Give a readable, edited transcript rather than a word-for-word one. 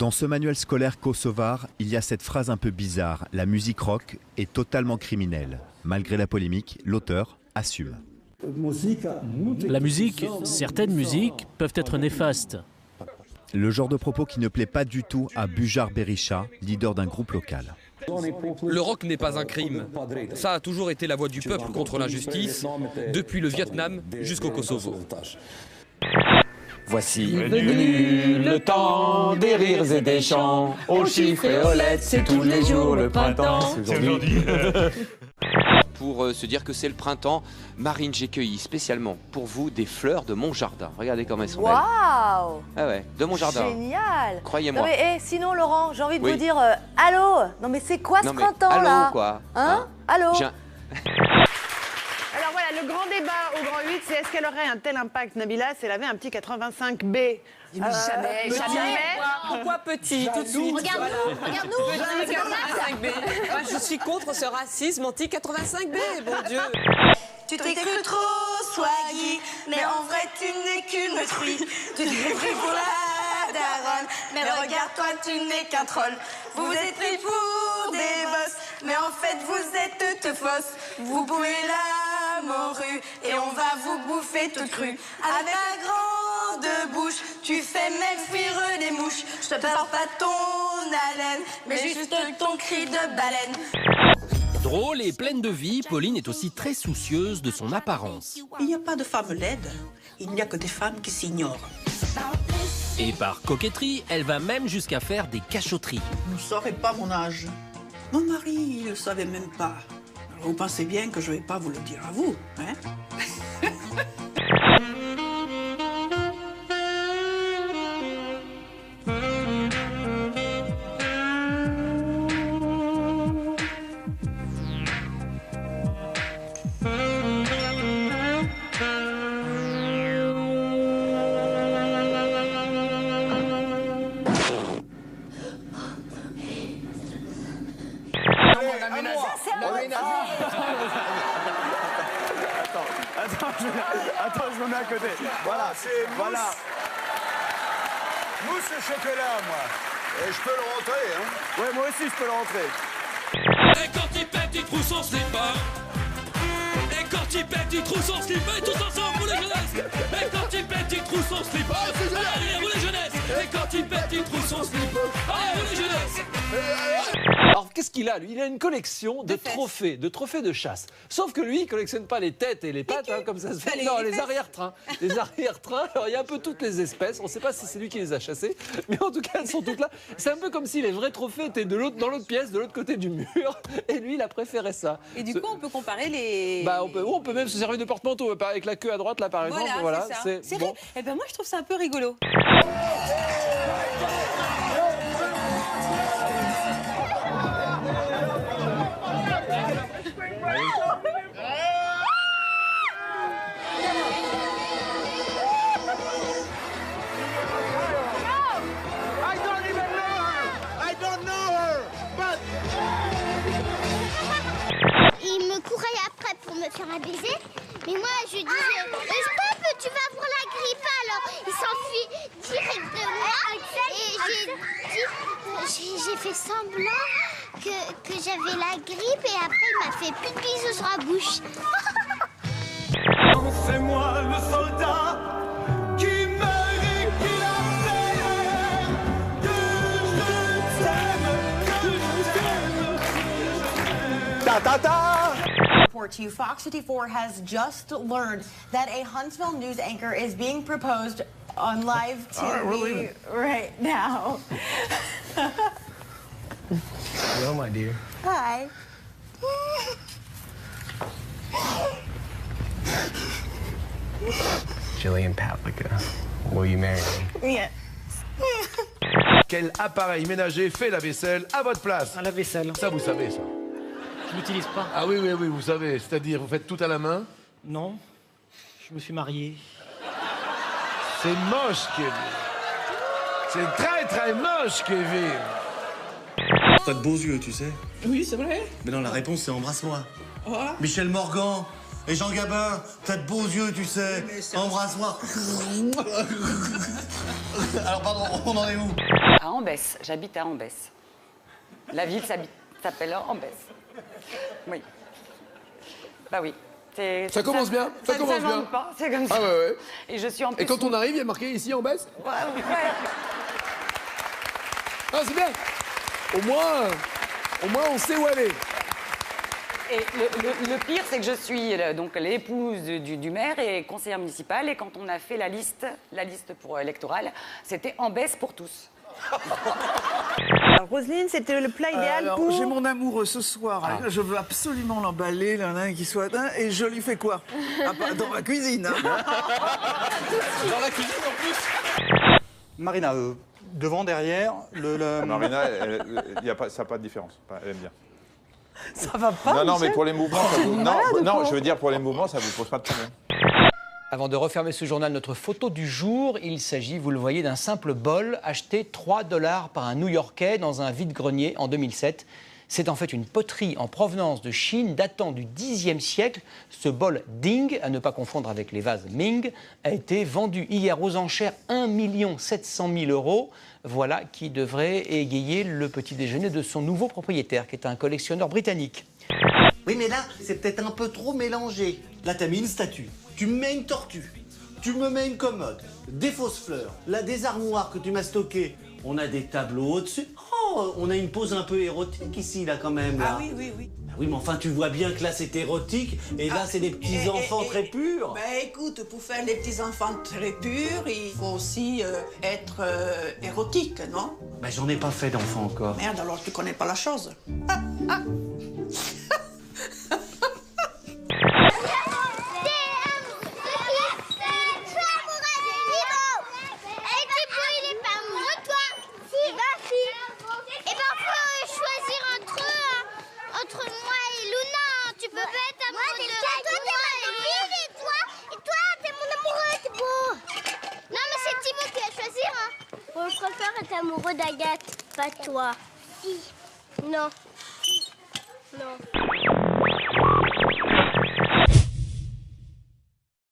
Dans ce manuel scolaire kosovar, il y a cette phrase un peu bizarre. La musique rock est totalement criminelle. Malgré la polémique, l'auteur assume. La musique, certaines musiques peuvent être néfastes. Le genre de propos qui ne plaît pas du tout à Bujar Berisha, leader d'un groupe local. Le rock n'est pas un crime. Ça a toujours été la voix du peuple contre l'injustice, depuis le Vietnam jusqu'au Kosovo. Voici venu le temps des rires et des chants. Aux chiffres et aux lettres, c'est tous les jours le printemps. C'est aujourd'hui. Pour se dire que c'est le printemps, Marine, j'ai cueilli spécialement pour vous des fleurs de mon jardin. Regardez comme elles sont belles. Waouh! Ah ouais, de mon jardin. Génial! Croyez-moi. Non mais sinon Laurent, j'ai envie de Oui. vous dire allô? Non mais c'est quoi ce Non, mais printemps allô, là? quoi. Hein? Allô? Alors voilà, le grand débat au Grand 8, c'est est-ce qu'elle aurait un tel impact, Nabila, si elle avait un petit 85B? Jamais. Pourquoi petit, tout de suite? Regarde-nous! Petit 85B. Moi, je suis contre ce racisme anti-85B, bon Dieu. Tu t'es cru trop swaggy, mais en vrai tu n'es qu'une truie. Tu t'es pris pour la daronne, mais regarde-toi, tu n'es qu'un troll. Vous vous êtes pris pour des boss, mais en fait vous êtes toutes fausses. Vous bouez la morue et on va vous bouffer toute crue. Avec la grande bouche, tu fais même fuir des mouches. Je te parle pas ton haleine, mais juste ton cri de baleine. Drôle et pleine de vie, Pauline est aussi très soucieuse de son apparence. Il n'y a pas de femmes laides, il n'y a que des femmes qui s'ignorent. Et par coquetterie, elle va même jusqu'à faire des cachotteries. Vous ne saurez pas mon âge. Mon mari, il ne le savait même pas. Alors vous pensez bien que je ne vais pas vous le dire à vous, hein? Attends, je me mets à côté. Voilà, c'est voilà. Mousse au chocolat, moi. Et je peux le rentrer, hein. Ouais, moi aussi, je peux le rentrer. Et quand il pète, il trouve son slipper. Et quand il pète, il trouve son slipper. Et tous ensemble, vous les jeunesses. Et quand il pète, il trouve son slipper. Allez, vous les jeunesses. Et quand il pète, il trouve son slipper. Allez, vous les jeunesses. Alors, qu'est-ce qu'il a, lui? Il a une collection de trophées de chasse. Sauf que lui, il collectionne pas les têtes et les pattes, hein, comme ça se fait. Non, les arrière-trains. Les arrière-trains, alors il y a un peu toutes les espèces. On ne sait pas si c'est lui qui les a chassés, mais en tout cas, elles sont toutes là. C'est un peu comme si les vrais trophées étaient dans l'autre pièce, de l'autre côté du mur. Et lui, il a préféré ça. Et du coup, on peut comparer les... Bah, on peut même se servir de porte-manteau, avec la queue à droite, là, par exemple. Voilà, c'est bon. Eh ben moi, je trouve ça un peu rigolo. Il me courait après pour me faire un baiser, mais moi je disais stop, tu vas avoir la grippe. Alors il s'enfuit direct de moi et j'ai fait semblant que j'avais la grippe et après il m'a fait plus de bisous sur la bouche. Fais-moi le soldat qui meurt et qui la fait. Que je t'aime, Ta ta ta! Report to you, Fox 54 has just learned that a Huntsville news anchor is being proposed on live TV right now. Hello, my dear. Hi. Jillian Patlika, will you marry me? Yeah. Quel appareil ménager fait la vaisselle à votre place? À la vaisselle. Ça, vous savez, ça. Je l'utilise pas. Ah oui, oui, oui, vous savez. C'est-à-dire, vous faites tout à la main? Non. Je me suis marié. C'est moche, Kevin. C'est très, très moche, Kevin. T'as de beaux yeux, tu sais. Oui, c'est vrai. Mais non, la réponse, c'est embrasse-moi. Oh. Michel Morgan. Et Jean Gabin, t'as de beaux yeux, tu sais. Embrasse-moi. Alors, pardon, on en est où? À Ambès, j'habite à Ambès. La ville s'appelle Ambès. Oui. Bah oui. Ça commence bien, ça commence bien. Pas, c'est comme ça. Ah ouais, ouais. Et je suis en plus. Et quand on arrive, il y a marqué ici Ambès? Ouais. Ah, c'est bien. Au moins, on sait où aller. Et le pire, c'est que je suis donc l'épouse du maire et conseillère municipale. Et quand on a fait la liste pour électorale, c'était Ambès pour tous. Alors, Roselyne, c'était le plat idéal pour... J'ai mon amoureux ce soir. Ah. Je veux absolument l'emballer, qui soit... Et je lui fais quoi? Dans ma cuisine. Hein. Dans la cuisine en plus. Marina, devant, derrière, Marina, ça n'a pas de différence. Elle aime bien. Ça va pas? Non, mais pour les mouvements, non, je veux dire, pour les mouvements, ça ne vous pose pas de problème. Avant de refermer ce journal, notre photo du jour, il s'agit, vous le voyez, d'un simple bol acheté 3 $ par un New-Yorkais dans un vide-grenier en 2007. C'est en fait une poterie en provenance de Chine datant du Xe siècle. Ce bol Ding, à ne pas confondre avec les vases Ming, a été vendu hier aux enchères 1 700 000 €. Voilà qui devrait égayer le petit déjeuner de son nouveau propriétaire, qui est un collectionneur britannique. Oui, mais là, c'est peut-être un peu trop mélangé. Là, t'as mis une statue, tu me mets une tortue, tu me mets une commode, des fausses fleurs, là, des armoires que tu m'as stockées. On a des tableaux au-dessus. Oh, on a une pose un peu érotique ici, là, quand même. Là. Ah oui. Ah oui, mais enfin, tu vois bien que là, c'est érotique, et là, c'est des petits-enfants très purs. Ben écoute, pour faire les petits-enfants très purs, il faut aussi être érotique, non? Ben, j'en ai pas fait d'enfant encore. Merde, alors tu connais pas la chose. Entre moi et Luna, tu peux pas être amoureux de moi. Et toi, t'es mon amoureux, t'es beau. Non, mais c'est Thibaut qui va choisir. Hein. Bon, je préfère être amoureux d'Agathe, pas toi. Si. Non. Non.